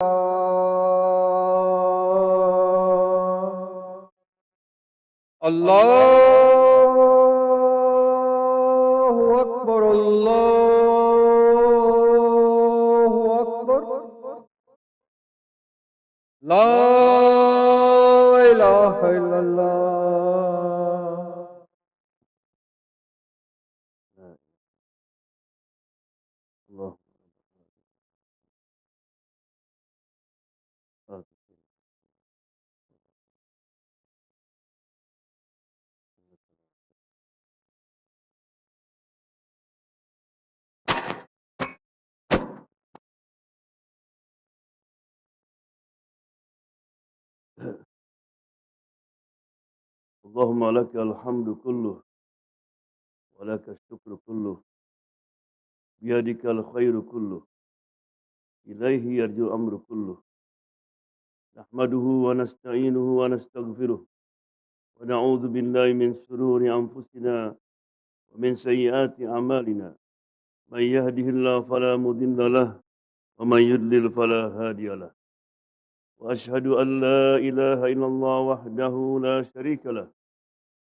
Allahu Akbar, Allahu Akbar. La ilaha illallah. Allah. اللهم لك الحمد كله ولك الشكر كله بيدك الخير كله إليه يرجو الأمر كله نحمده ونستعينه ونستغفره ونعوذ بالله من شرور أنفسنا ومن سيئات أعمالنا من يهده الله فلا مضل له ومن يضلل فلا هادي له وأشهد أن لا إله إلا الله وحده لا شريك له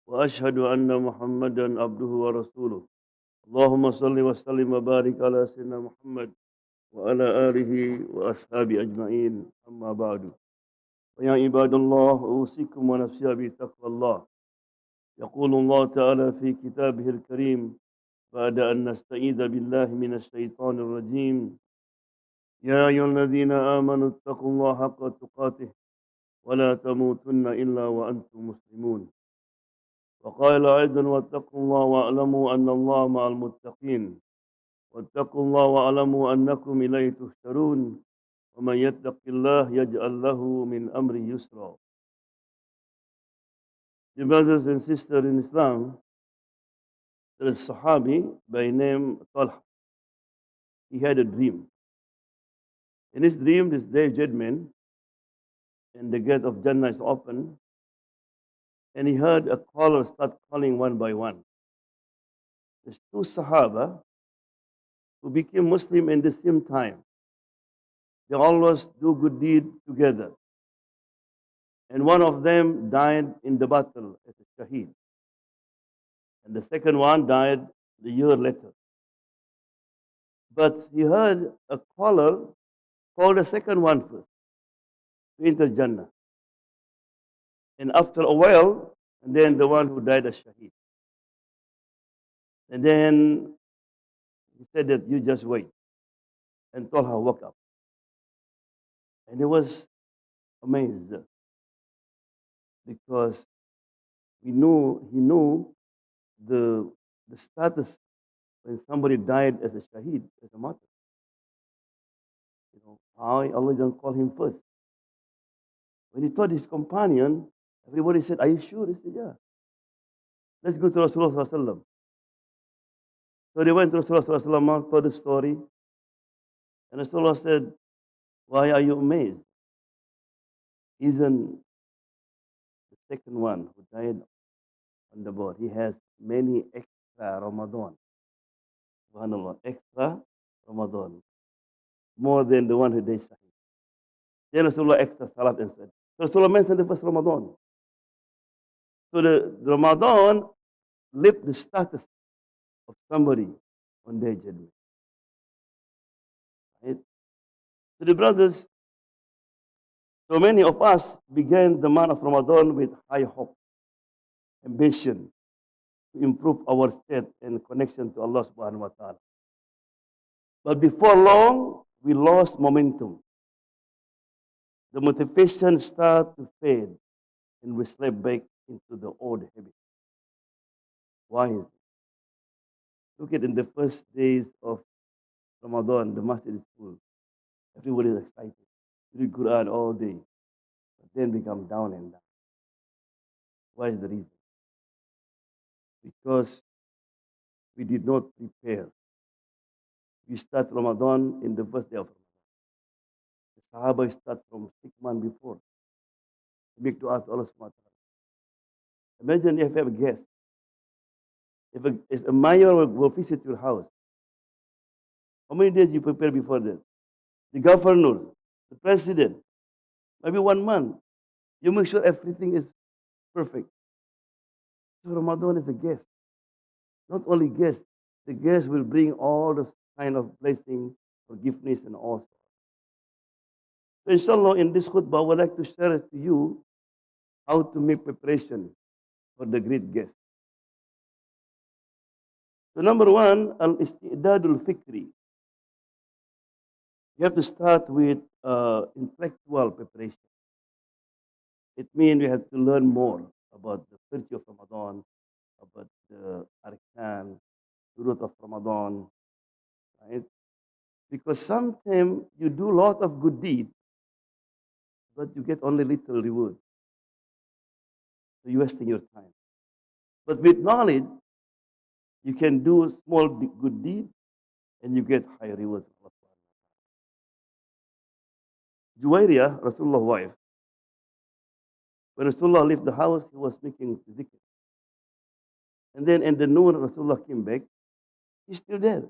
وأشهد أن محمدا عبده ورسوله اللهم صل وسلم وبارك على سيدنا محمد وعلى آله وأصحابه أجمعين أما بعد ويا عباد الله أوصيكم ونفسي بتقوى الله يقول الله تعالى في كتابه الكريم بعد أن نستعيذ بالله من الشيطان الرجيم يا أيها الذين آمنوا اتقوا الله حق تقاته ولا تموتن إلا وأنتم مسلمون وقال أيضا واتقوا الله واعلموا أن الله مع المتقين واتقوا الله واعلموا أنكم إليه تحشرون ومن يتق الله يجعل له من أمره يسرا. Dear brothers and sisters in Islam, there is a Sahabi by name Talha. He had a dream. In his dream, this day of judgment, and the gate of Jannah is open, and he heard a caller start calling one by one. There's two Sahaba who became Muslim in the same time. They always do good deed together. And one of them died in the battle as a shaheed. And the second one died a year later. But he heard a caller call the second one first to enter Jannah. And after a while, and then the one who died as shaheed. And then he said that you just wait. And Talha woke up. And he was amazed because he knew the status when somebody died as a shaheed, as a martyr. You know, how Allah didn't call him first. When he told his companion, everybody said, "Are you sure?" He said, "Yeah. Let's go to Rasulullah sallallahu alaihi wasallam." So they went to Rasulullah sallallahu alaihi wasallam, told the story, and Rasulullah said, "Why are you amazed? Isn't the second one who died on the board? He has many extra Ramadan. Subhanallah, extra Ramadan, more than the one who died shaheed." Then Rasulullah extra salat and said, so Rasulullah mentioned the first Ramadan. So the Ramadan lift the status of somebody on their journey. Right? So the brothers, so many of us began the month of Ramadan with high hope, ambition to improve our state and connection to Allah subhanahu wa ta'ala. But before long, we lost momentum. The motivation started to fade and we slipped back into the old habit. Why is it? Look at in the first days of Ramadan, the masjid is full. Everybody is excited. Read Quran all day. But then become down and down. Why is the reason? Because we did not prepare. We start Ramadan in the first day of Ramadan. The Sahaba start from 6 months before. They make dua to Allah subhanahu wa ta'ala. Imagine if you have a guest. If a mayor will visit your house, how many days you prepare before that? The governor, the president, maybe 1 month. You make sure everything is perfect. So Ramadan is a guest. Not only guest, the guest will bring all the kind of blessing, forgiveness, and all. So inshallah, in this khutbah, I would like to share to you how to make preparation for the great guest. So number one, al-istidadul fikri. You have to start with intellectual preparation. It means we have to learn more about the virtue of Ramadan, about the arkan, the root of Ramadan, right? Because sometimes you do a lot of good deed, but you get only little reward. So you're wasting your time. But with knowledge, you can do small good deed and you get high reward. Juwairiyah, Rasulullah's wife, when Rasulullah left the house, he was making dhikr. And then in the noon, Rasulullah came back. He's still there.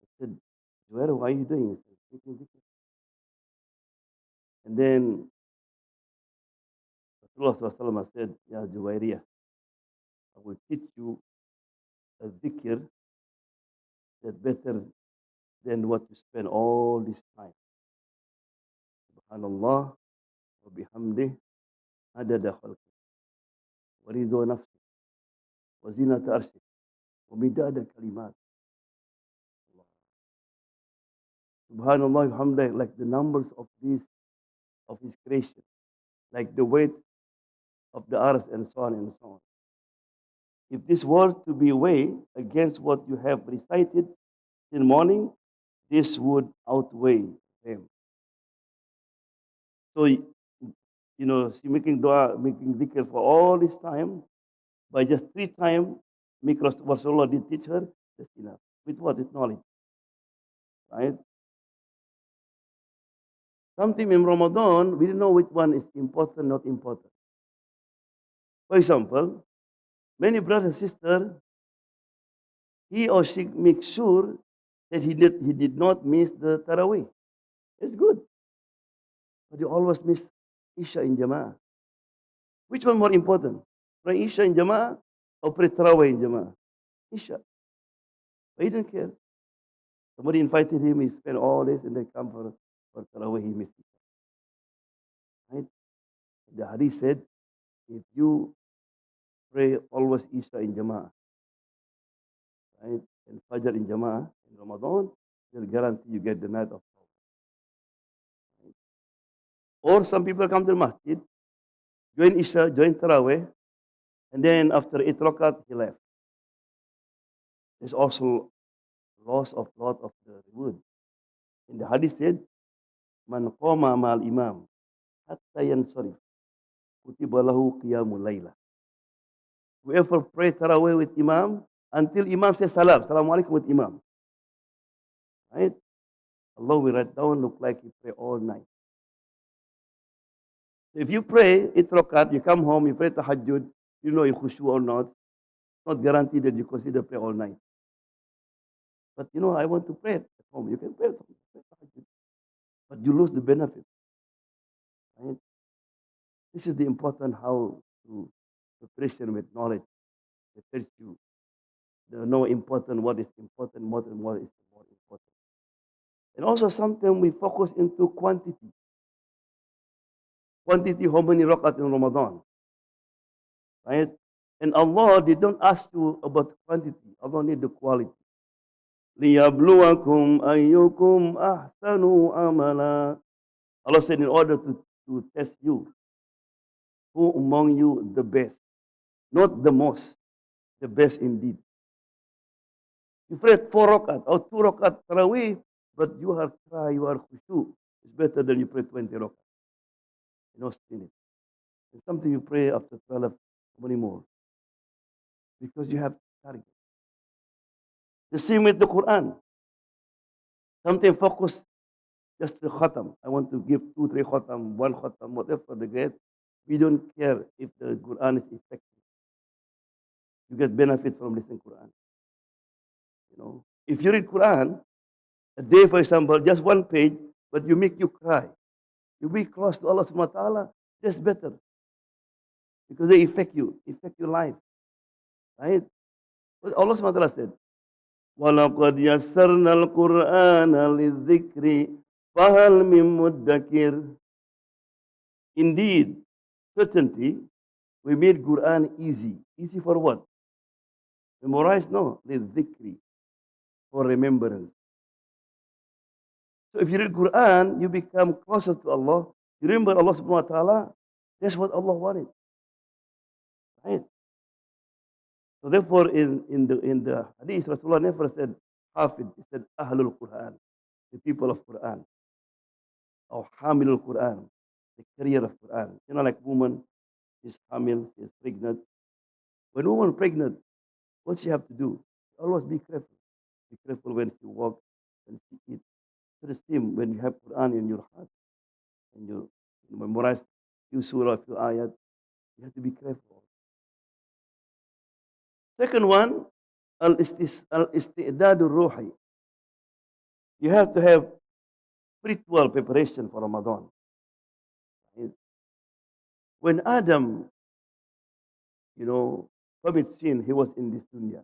I said, Juwairiyah, why are you doing this? Making dhikr. And then Rasulullah said, Ya Juwairiyah, I will teach you a dhikr that's better than what you spend all this time. Subhanallah wa bihamdih adada khalqih wa ridha nafsih wa zinata arshih wa midada kalimat. Subhanallah wa bihamdih, like the numbers of his creation, like the weight of the earth and so on and so on. If this were to be weighed against what you have recited in the morning, this would outweigh them. So, she making dua, making dhikr for all this time, by just 3 times, make Rasulullah did teach her, that's enough. With what? With knowledge. Right? Something in Ramadan, we don't know which one is important, not important. For example, many brothers and sisters, he or she makes sure that he did not miss the Taraweeh. It's good. But you always miss Isha in Jama'ah. Which one more important? Pray Isha in Jama'ah or pray Taraweeh in Jama'ah? Isha. But he didn't care. Somebody invited him, he spent all this and then come for Taraweeh, he missed it. Right? The hadith said, if you pray always Isha in Jama'ah, right, and Fajr in Jama'ah in Ramadan, they'll guarantee you get the night of Tawbah. Right? Or some people come to the masjid, join Isha, join Taraweeh, and then after 8 rakat, he left. There's also loss of lot of the reward. In the hadith said, Man qama ma'al imam hatta yansarif kutiba lahu qiyamul layla. Whoever pray Taraweeh with Imam until Imam says salam, Assalamu alaikum with Imam. Right? Allah will write down, look like you pray all night. So if you pray 8 rakat, you come home, you pray tahajjud, you know you khushu or not, not guaranteed that you consider pray all night. But I want to pray at home. You can pray at home, pray tahajjud. But you lose the benefit. Right? This is the important how to preparation with knowledge. It tells you the know important, what is important, more and what is more important. And also sometimes we focus into quantity. Quantity, how many rakat in Ramadan. Right? And Allah did not ask you about quantity. Allah need the quality. لِيَبْلُوَكُمْ أَيُّكُمْ أَحْسَنُ عَمَلًا. Allah said in order to test you, who among you the best, not the most, the best indeed. You pray 4 rakat or 2 rakat Taraweeh, but you are cry, you are khushu. It's better than you pray 20 rakat. No spirit. And something you pray after 12, how many more? Because you have target. The same with the Quran. Something focus just the khatam. I want to give 2, 3 khatam, 1 khatam, whatever the grade. We don't care if the Quran is effective. You get benefit from listening Quran. If you read Quran A day, for example, just one page, but you make you cry. You be close to Allah subhanahu wa ta'ala, that's better. Because they affect your life. Right? But Allah subhanahu wa ta'ala said, وَلَقَدْ يَسَّرْنَا الْقُرْآنَ لِلذِّكْرِ فَهَلْ مِن مُدَّكِرٍ. Indeed, certainty, we made Quran easy. Easy for what? Memorize? No. لِلذِّكْرِ, for remembrance. So if you read Quran, you become closer to Allah. You remember Allah subhanahu wa ta'ala. That's what Allah wanted. Right? So therefore, in the hadith, Rasulullah never said Hafid. He said Ahlul Quran, the people of Quran. Or Hamilul Quran, the carrier of Quran. You know, like woman is hamil, she is pregnant. When a woman pregnant, what she have to do? Always be careful. Be careful when she walks, when she eats. So the same when you have Quran in your heart and you memorize few surah, few ayat, you have to be careful. Second one, al-isti'dadur ruhi. You have to have spiritual preparation for Ramadan. When Adam, commit sin, he was in this dunya.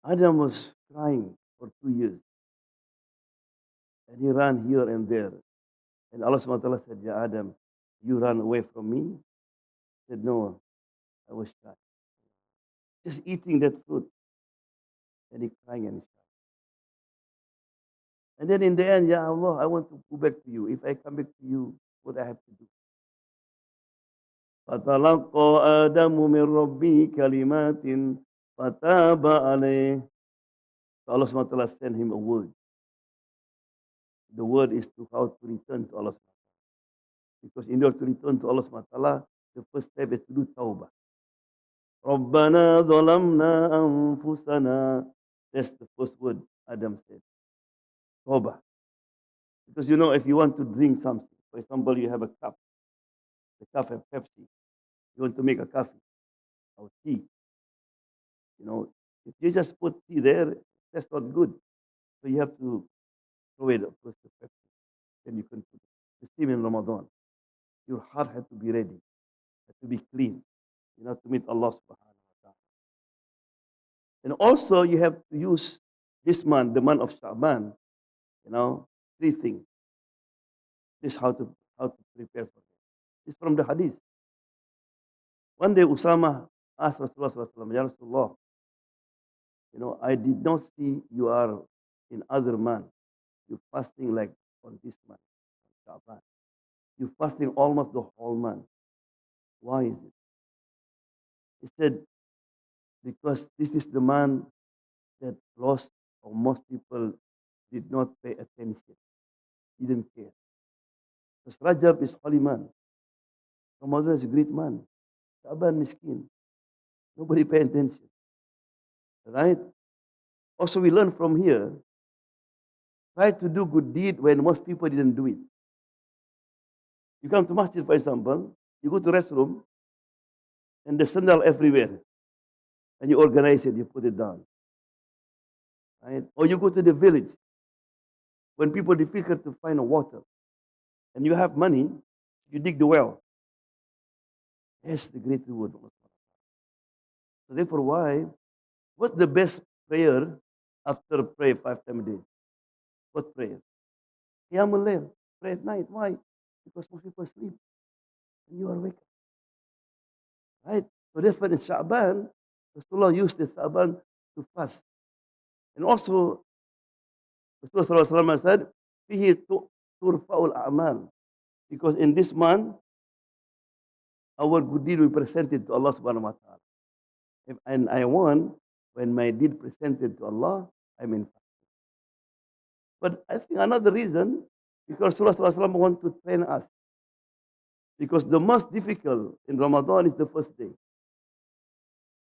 Adam was crying for 2 years. And he ran here and there. And Allah subhanahu wa ta'ala said, Ya Adam, you ran away from me? He said, no, I was shy. Just eating that fruit. And he crying and he crying. And then in the end, Ya Allah, I want to go back to you. If I come back to you, what I have to do? فَتَلَقَّى آدَمُ مِنْ رَبِّهِ كَلِمَاتٍ فَتَابَ عَلَيْهِ. So Allah subhanahu wa ta'ala sent him a word. The word is to how to return to Allah subhanahu wa ta'ala. Because in order to return to Allah subhanahu wa ta'ala, the first step is to do tawbah. رَبَّنَا ظَلَمْنَا أَنفُسَنَا. That's the first word Adam said. Tawbah. Because if you want to drink something, for example, you have a cup. The cup has Pepsi. You want to make a coffee or tea. If you just put tea there, that's not good. So you have to throw it first to Pepsi. Then you can put it. The same in Ramadan. Your heart has to be ready, has to be clean, to meet Allah subhanahu wa ta'ala. And also you have to use this month, the month of Sha'ban, 3 things. This how to prepare for it. It's from the hadith. One day Usama asked Rasulullah sallallahu alaihi wasallam, Ya Rasulullah, I did not see you are in other month. You're fasting like on this month, on Sha'ban. You're fasting almost the whole month. Why is it? He said, because this is the month that most people did not pay attention. Didn't care. Because Rajab is holy month. Ramadan is a great month. Sha'ban miskin. Nobody pay attention. Right? Also, we learn from here, try to do good deed when most people didn't do it. You come to masjid, for example, you go to restroom, and the sandal everywhere. And you organize it, you put it down. Right? Or you go to the village, when people difficult to find water, and you have money, you dig the well. Yes, the great reward. So therefore, what's the best prayer after pray 5 times a day? What prayer? Qiyamul Layl. Pray at night. Why? Because most people sleep. And you are awake. Right? So therefore in Sha'ban, Rasulullah used the Sha'ban to fast. And also, Rasulullah said, Fihi turfa'ul a'mal. Because in this month, our good deed will be presented to Allah subhanahu wa ta'ala. And I want, when my deed presented to Allah, I'm in fasting. But I think another reason, because Rasulullah wants to train us. Because the most difficult in Ramadan is the first day.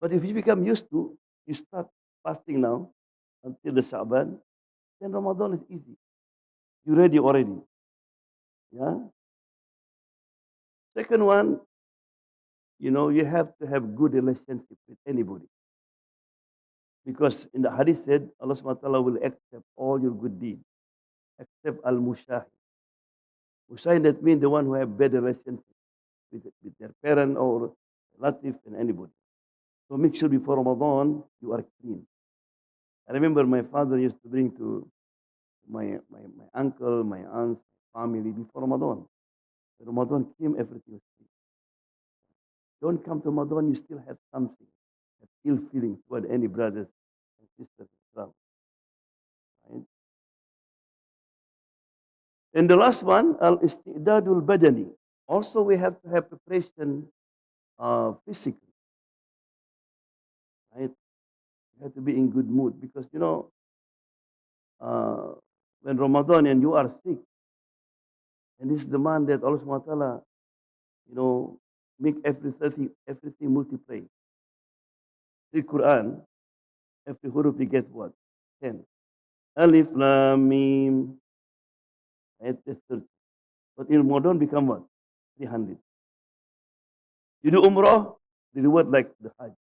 But if you become used to, you start fasting now until the Sha'ban, then Ramadan is easy. You're ready already. Yeah? Second one, you have to have good relationship with anybody. Because in the hadith said, Allah subhanahu wa ta'ala will accept all your good deeds, except al-mushahid. Mushahid, that means the one who have better relationship with their parent or relative and anybody. So make sure before Ramadan, you are clean. I remember my father used to bring to my uncle, my aunts, family before Ramadan. When Ramadan came, everything was clean. Don't come to Ramadan, you still have something, have ill feeling toward any brothers and sisters in Islam. Right? And the last one, al-istidadul badani. Also, we have to have preparation physically. Right? You have to be in good mood because, uh, when Ramadan and you are sick, and this is the man that Allah subhanahu wa ta'ala, make everything multiply. The Quran, every huruf you get what? 10. Alif, Lam, Mim, ayat 30. But in Ramadan become what? 300. You do Umrah, the reward like the Hajj.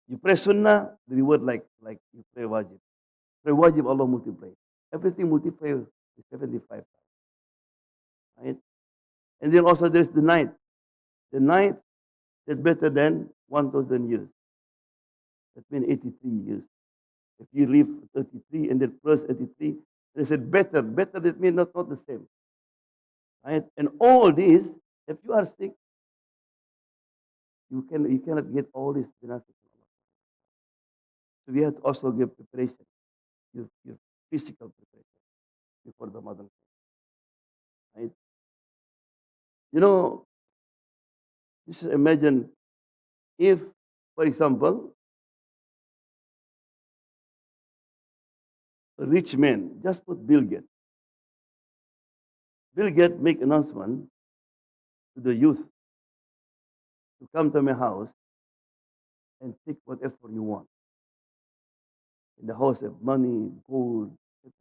You pray Sunnah, the reward like you pray Wajib. Pray Wajib, Allah multiply. Everything multiply is 75. Right? And then also there's the night. The night is better than 1,000 years. That means 83 years. If you live 33 and then plus 83, they said better. Better, that means not the same. Right? And all this, if you are sick, you cannot get all this benefit from Allah. So we have to also give preparation, your physical preparation before the Ramadan. Right? Just imagine if, for example, a rich man, just put Bill Gates. Bill Gates make announcement to the youth to come to my house and take whatever you want. In the house have money, gold, everything.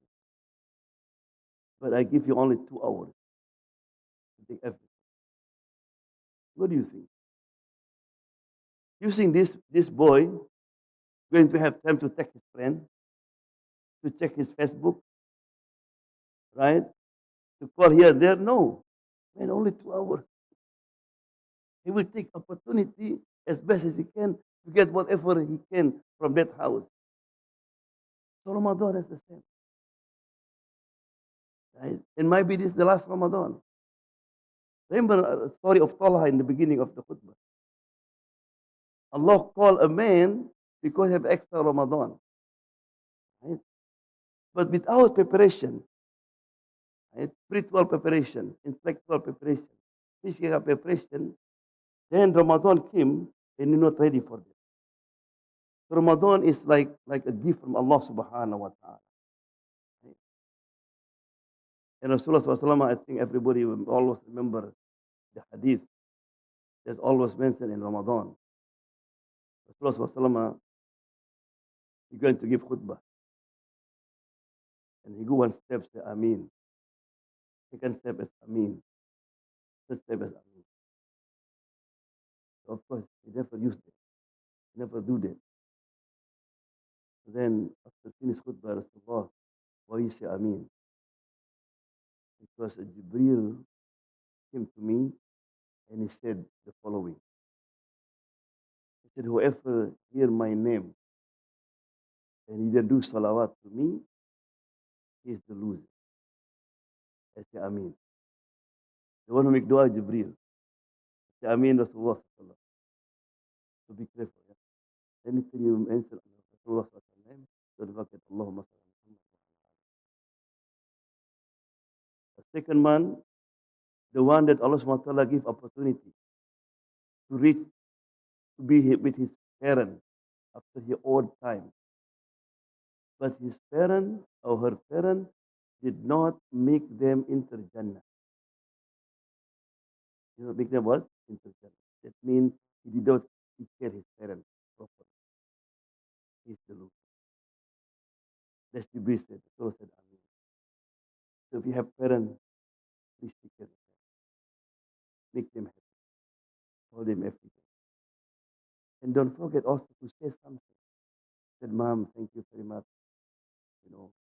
But I give you only 2 hours to take everything. What do you think? You think this boy going to have time to text his friend, to check his Facebook, right? To call here and there? No. Man, only 2 hours. He will take opportunity as best as he can to get whatever he can from that house. So Ramadan is the same. Right? And maybe this is the last Ramadan. Remember a story of Talha in the beginning of the khutbah. Allah called a man because he have extra Ramadan. Right? But without preparation, right? Spiritual preparation, intellectual preparation, physical preparation, then Ramadan came and you're not ready for this. So Ramadan is like a gift from Allah subhanahu wa ta'ala. Right? And Rasulullah sallallahu, I think everybody will always remember the hadith that's always mentioned in Ramadan. Rasulullah sallallahu, he's going to give khutbah. And he go one step, say Ameen. Second step is Ameen. Third step is Ameen. So of course, he never used it. He never do that. So then, after finish khutbah, Rasulullah, why you say Ameen? Because Jibreel came to me and he said the following. He said, whoever hear my name and he didn't do salawat to me, he is the loser. I say Ameen. The one who make dua, Jibreel. I say Ameen, Rasulullah. So be careful. Yeah? Anything you mention Rasulullah name, don't forget Allahumma salli. The second man, the one that Allah subhanahu wa ta'ala give opportunity to reach, to be with his parent after he old time. But his parent or her parent did not make them enter Jannah. You know, make them what? Enter Jannah. That means he did not take care of his parents properly. He's the loser. That's the beast said. The Surah said, Amen. So if you have parents, please take care of them. Make them happy. Call them every day. And don't forget also to say something. said, Mom, thank you very much. You know,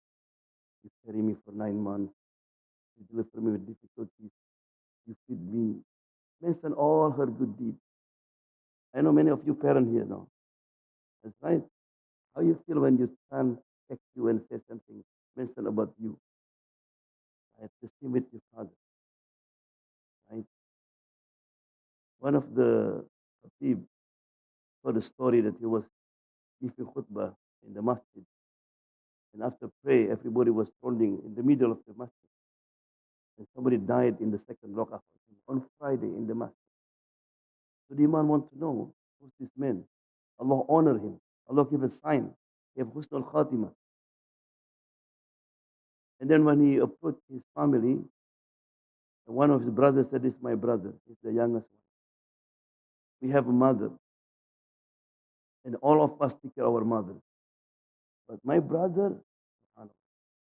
you carry me for 9 months. You deliver me with difficulties. You feed me. Mention all her good deeds. I know many of you parents here now. That's right. How you feel when your son texts you and says something, mention about you. Right? The same with your father. Right? One of the Khateeb told a story that he was giving khutbah in the masjid. And after prayer, everybody was standing in the middle of the masjid. And somebody died in the second rak'ah on Friday in the masjid. So the Imam want to know, who's this man? Allah honor him. Allah give a sign. He have husn al-khatimah. And then when he approached his family, one of his brothers said, this is my brother. He's the youngest one. We have a mother. And all of us take care of our mother. But my brother,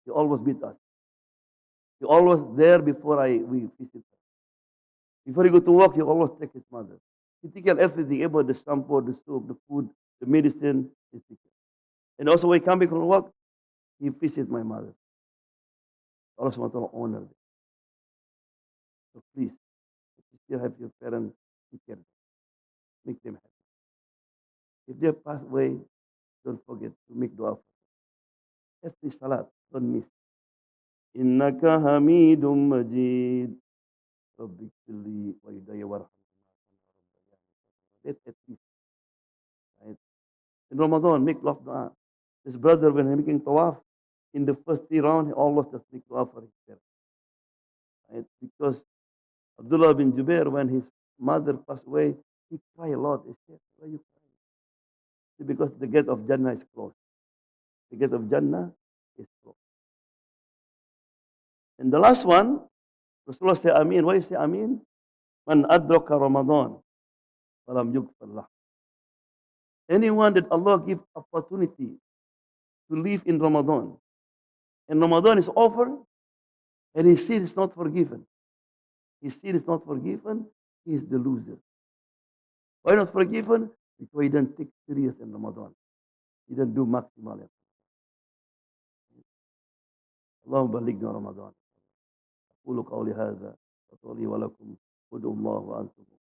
he always beat us. He always there before we visit her. Before he go to work, he always take his mother. He take care of everything about the shampoo, the soap, the food, the medicine. He take care. And also when he come back from work, he visit my mother. Allah subhanahu wa ta'ala honor them. So please, if you still have your parents, take care of them. Make them happy. If they pass away, don't forget to make dua for them. Every salat, don't miss. Innaka hamidum majid. Rabbi kulli wa hidayah warhamna. That's at least. Right? In Ramadan, make love dua. His brother, when he making tawaf, in the first 3 rounds, he always just make dua for his parents. Right? Because Abdullah bin Jubair, when his mother passed away, he cried a lot. He said, why you crying? Because the gate of Jannah is closed. The gate of Jannah is closed. And the last one, Rasulullah said, Ameen. Why you say Ameen? Man adraka Ramadan, falam yughfar lah. Anyone that Allah give opportunity to live in Ramadan, and Ramadan is over, and his sin is not forgiven. His sin is not forgiven, he is the loser. Why not forgiven? Because he didn't take serious in Ramadan. He didn't do maximal. اللهم بلغنا رمضان. أقول قولي هذا وقولي ولكم ادعوا الله وأنتم مؤمنون.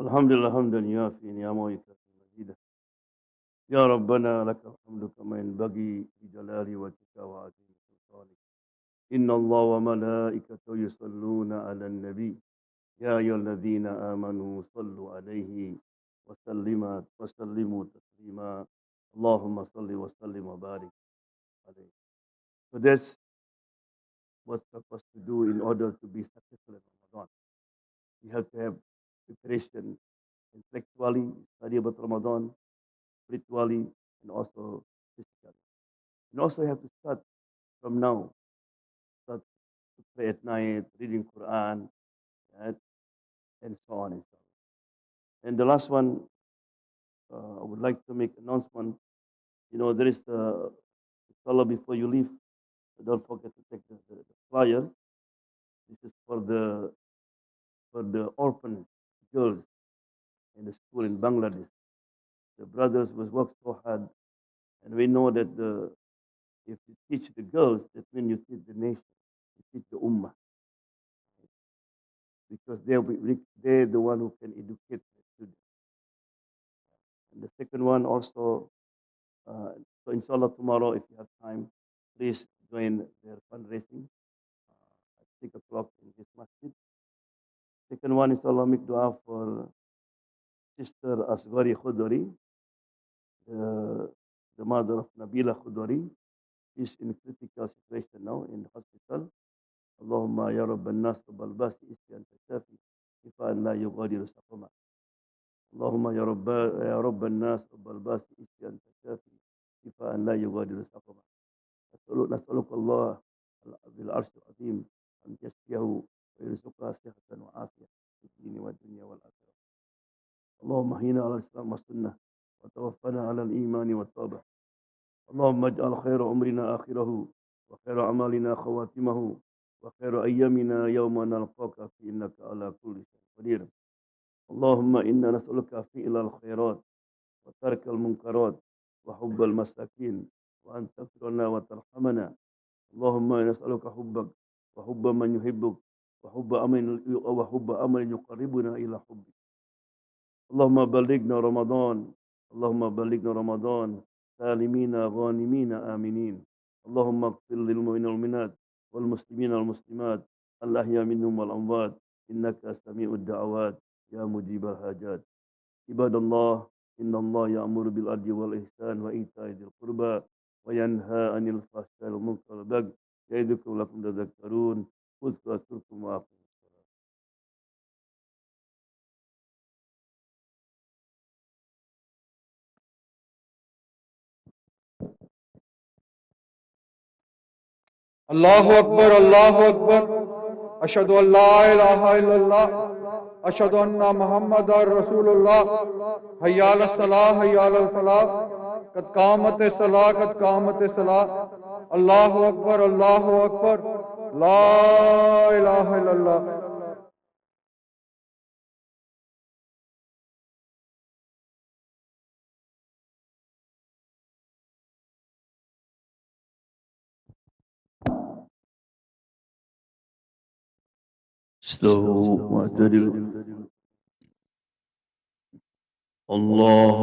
الحمد لله حمدا يوافي نعمه ويكافئ مزيده. يا ربنا لك الحمد كما ينبغي لجلال وجهك وعظيم سلطانك. إن الله وملائكته يصلون على النبي يا أيها الذين آمنوا صلوا عليه وسلموا تسليما. اللهم صل وسلم وبارك عليه. So that's what's supposed to do in order to be successful in Ramadan. You have to have preparation intellectually, study about Ramadan, spiritually, and also physically. And also you have to start from now. Start to pray at night, reading Quran, right? And so on and so on. And the last one, I would like to make announcement. You know, there is inshallah before you leave, don't forget to take the flyers. This is for the orphan girls in the school in Bangladesh. The brothers was worked so hard, and we know that if you teach the girls, that means you teach the nation, you teach the ummah, because they're the one who can educate the students. And the second one also, so inshallah tomorrow, if you have time, please join their fundraising at 6 o'clock in this masjid. Second one, inshallah, make dua for Sister Asghari Khudori, the mother of Nabila Khudori. Is in critical situation now in the hospital. Allahumma ya Rabban nas rabbal basi isyan tashafi ifan la yughadiru saqama. Allahumma ya Rabban nas rabbal basi isyan tashafi ifan la yughadiru saqama. نسألك الله بالعرش العظيم أن يشفيه ويرزقها صحة وعافية الدين والدنيا والآخرة. اللهم أحينا على الإسلام والسنة وتوفنا على الإيمان والتوبة. اللهم اجعل خير عمرنا آخره وخير أعمالنا خواتمه وخير أيامنا يوم نلقاك فيه إنك على كل شيء قدير. اللهم إنا نسألك فعل الخيرات وترك المنكرات وحب المساكين وأن تغفر لنا وترحمنا. اللهم إنا نسألك حبك وحب من يحبك وحب أمل يقربنا إلى حبك. اللهم بلغنا رمضان. اللهم بلغنا رمضان سالمين غانمين آمنين. اللهم اغفر للمؤمنين والمؤمنات والمسلمين والمسلمات الأحياء منهم والأموات إنك سميع الدعوات يا مجيب الحاجات. عباد الله، إن الله يأمر بالعدل والإحسان وإيتاء ذي القربى وينهى عن الفحشاء والمنكر والبغي يعظكم لعلكم تذكرون. اذكروا أذكركم وأقيموا الصلاة. Allahu Akbar, Allahu Akbar. Ashhadu an la ilaha illallah. Ashhadu anna Muhammadar Rasulullah. Hayya ala salah, hayya ala falah. Qad qamate salah, qad qamate salah. Allahu Akbar, Allahu Akbar. La ilaha illallah. استووا واعتدلوا. الله